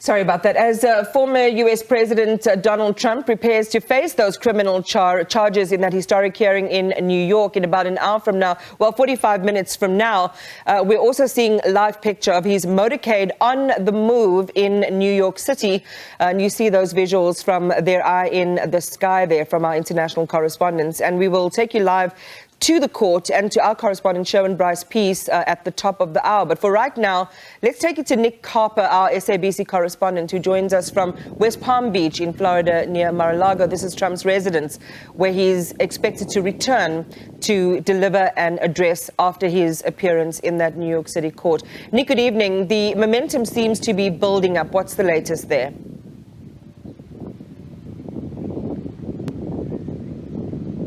Sorry about that. As former U.S. President Donald Trump prepares to face those criminal charges in that historic hearing in New York in about an hour from now, 45 minutes from now, we're also seeing a live picture of his motorcade on the move in New York City. And you see those visuals from their eye in the sky there from our international correspondents. And we will take you live to the court and to our correspondent Sherwin Bryce Peace at the top of the hour. But for right now, let's take it to Nick Harper, our SABC correspondent, who joins us from West Palm Beach in Florida near Mar-a-Lago. This is Trump's residence, where he's expected to return to deliver an address after his appearance in that New York City court. Nick, good evening. The momentum seems to be building up. What's the latest there?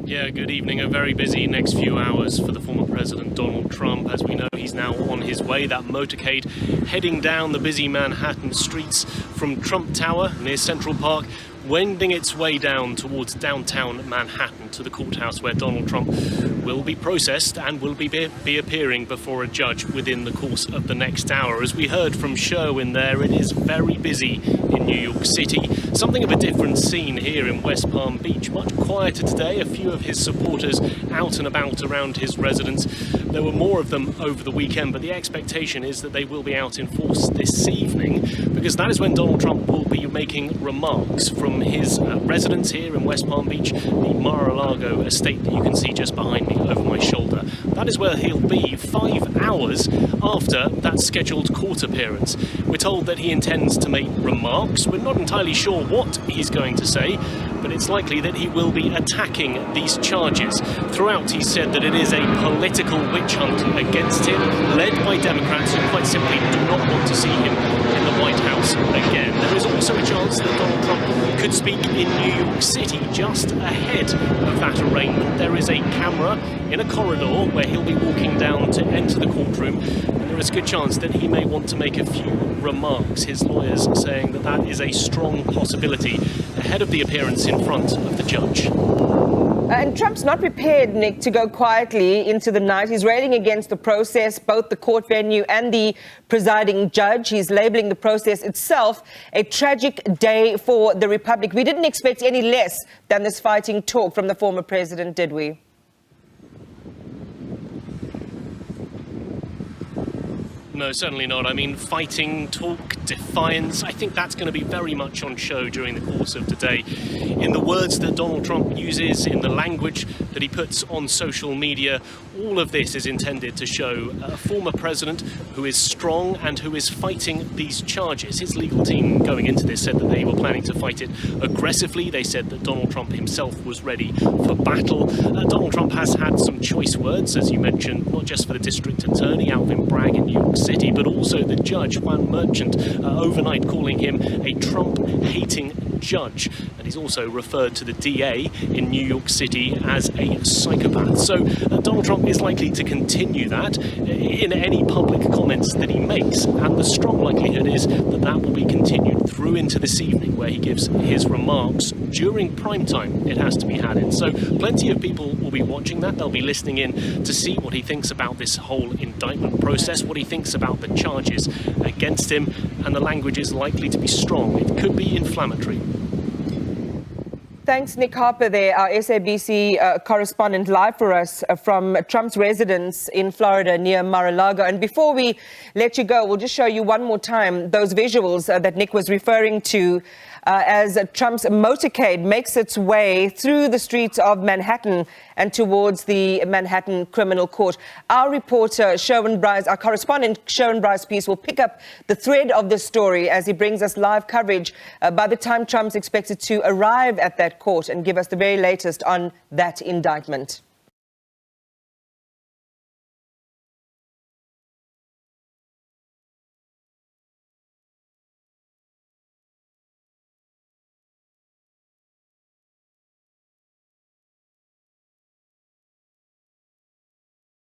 Yeah, good evening. A very busy next few hours for the former President Donald Trump. As we know, he's now on his way, that motorcade heading down the busy Manhattan streets from Trump Tower near Central Park, wending its way down towards downtown Manhattan to the courthouse where Donald Trump will be processed and will be appearing before a judge within the course of the next hour. As we heard from Sherwin there, it is very busy in New York City. Something of a different scene here in West Palm Beach. Much quieter today. A few of his supporters out and about around his residence. There were more of them over the weekend, but the expectation is that they will be out in force this evening, because that is when Donald Trump will be making remarks from his residence here in West Palm Beach, the Mar-a-Lago estate that you can see just behind me over my shoulder. That is where he'll be 5 hours after that scheduled court appearance. We're told that he intends to make remarks. We're not entirely sure what he's going to say, but it's likely that he will be attacking these charges. Throughout, he said that it is a political witch hunt against him, led by Democrats who quite simply do not want to see him in the White House again. There is also a chance that Donald Trump could speak in New York City just ahead of that arraignment. There is a camera in a corridor where he'll be walking down to enter the courtroom, and there is a good chance that he may want to make a few remarks. His lawyers saying that that is a strong possibility ahead of the appearance in front of the judge. And Trump's not prepared, Nick, to go quietly into the night. He's railing against the process, both the court venue and the presiding judge. He's labeling the process itself a tragic day for the Republic. We didn't expect any less than this fighting talk from the former president, did we? No, certainly not. I mean, fighting, talk, defiance, I think that's going to be very much on show during the course of today. In the words that Donald Trump uses, in the language that he puts on social media, all of this is intended to show a former president who is strong and who is fighting these charges. His legal team going into this said that they were planning to fight it aggressively. They said that Donald Trump himself was ready for battle. Donald Trump has had some choice words, as you mentioned, not just for the district attorney, Alvin Bragg in New York City, but also the judge, Juan Merchant, overnight calling him a Trump-hating judge. And he's also referred to the DA in New York City as a psychopath. So Donald Trump is likely to continue that in any public comments that he makes. And the strong likelihood is that that will be continued through into this evening, where he gives his remarks during prime time. It has to be had in. So plenty of people will be watching that. They'll be listening in to see what he thinks about this whole indictment process, what he thinks about the charges against him, and the language is likely to be strong. It could be inflammatory. Thanks, Nick Harper there, our SABC correspondent, live for us from Trump's residence in Florida near Mar-a-Lago. And before we let you go, we'll just show you one more time those visuals that Nick was referring to as Trump's motorcade makes its way through the streets of Manhattan and towards the Manhattan Criminal Court. Our reporter, Sherwin Bryce, our correspondent, Sherwin Bryce Peace, will pick up the thread of this story as he brings us live coverage by the time Trump's expected to arrive at that court and give us the very latest on that indictment.